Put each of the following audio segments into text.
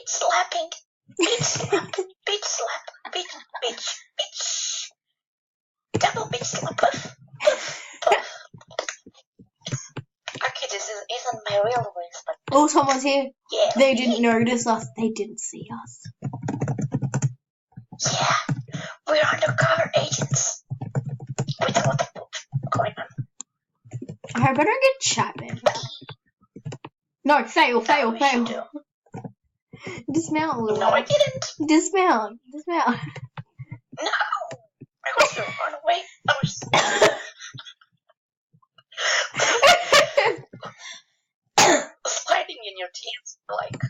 slapping. Bitch slap. Bitch slap. Bitch. Double bitch slap. Puff. Okay, this isn't my real voice, but... Oh, someone's here. Yeah. They didn't notice us. They didn't see us. Yeah. We're undercover agents. We know what's going on. I hope I don't get Chapman. No, fail. Dismount, Lulu. No, I didn't. Dismount. No. I was going to run away. I was... sliding in your teeth, like...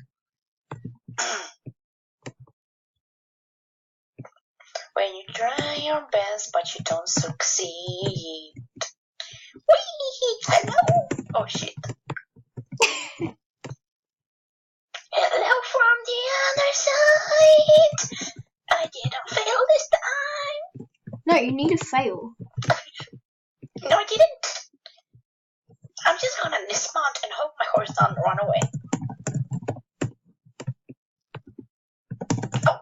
when you try your best, but you don't succeed. Whee! Hello! Oh, shit. Hello from the other side! I didn't fail this time! No, you need to fail. No, I didn't! I'm just gonna dismount and hope my horse doesn't run away. Oh!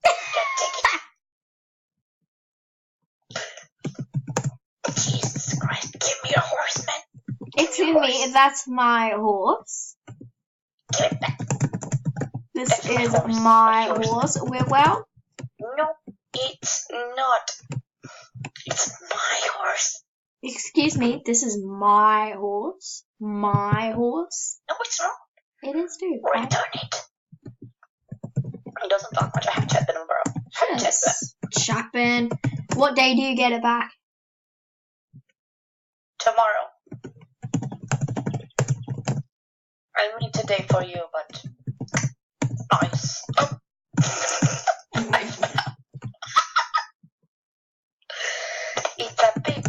Yeah, take it! Jesus Christ, give me your horse, man! Excuse me, that's my horse. Give it back. This That's my is horse. my Not yours. horse. Well, No, it's not. It's my horse. excuse me, this is my horse. My horse. No, it's not. It is too. Return it. It doesn't talk much. I have checked the number up. Yes. Chapman. What day do you get it back? Tomorrow. I mean today for you, but nice. Oh. It's a big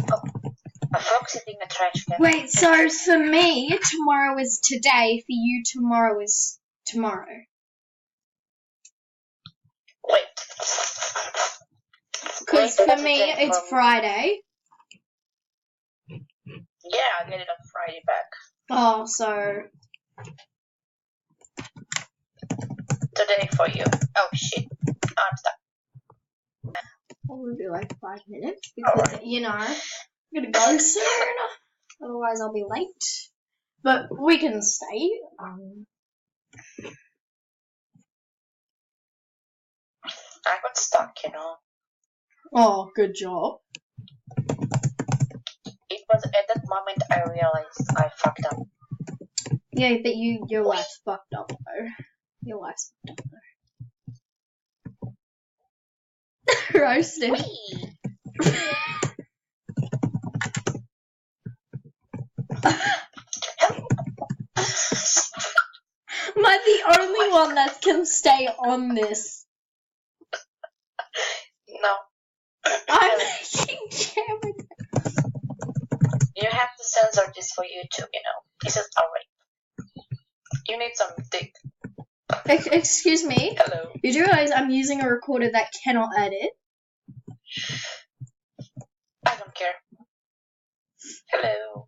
a frog sitting in a trash can. Wait, so for me, tomorrow is today. For you, tomorrow is tomorrow. Wait. Because Wait, for that's me, a day it's from- Friday. Yeah, I get it on Friday back. Oh, so... Today for you. Oh shit. I'm stuck. Probably be like 5 minutes because, you know, I'm gonna go soon. Otherwise, I'll be late. But we can stay. I got stuck, you know. Oh, good job. It was at that moment I realized I fucked up. Yeah, but your life's fucked up though. Your life's fucked up though. Roasted. Whee! Am I the only one that can stay on this? No. I'm making jam. You have to censor this for YouTube, you know. This is alright. You need some dick. Excuse me? Hello. Did you realize I'm using a recorder that cannot edit? I don't care. Hello.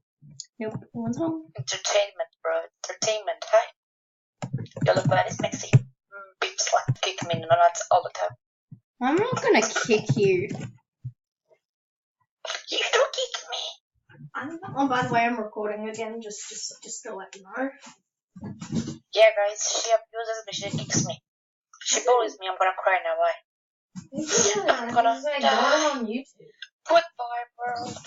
Nope, no one's home. Entertainment, bro. Entertainment. Hi. You look very sexy. Bitch slap. Kick me in the nuts all the time. I'm not gonna kick you. You don't kick me. Oh, by the way, I'm recording again, just to let you know. Yeah, guys, she abuses me, she kicks me. She bullies me, I'm gonna cry now, why? I'm gonna die. on YouTube. Goodbye, world.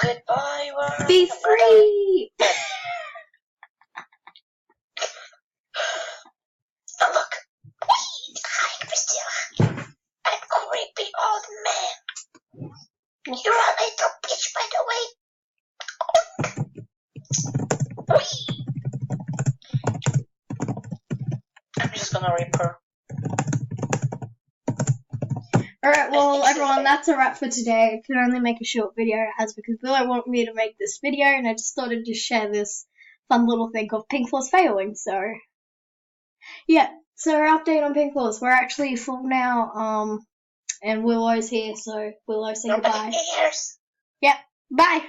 Goodbye, world. Be free! Now look. Whee! Hi, Priscilla. I'm creepy old man. You're a little bitch, by the way. Whee! I'm just gonna rape her. Alright, well, everyone, that's a wrap for today. I could only make a short video as because Willow wanted me to make this video, and I just thought I'd just share this fun little thing of Pink Floss failing, so... Yeah, so our update on Pink Floss. We're actually full now, and Willow's here, so Willow, say Nobody goodbye. cares. Yep, bye!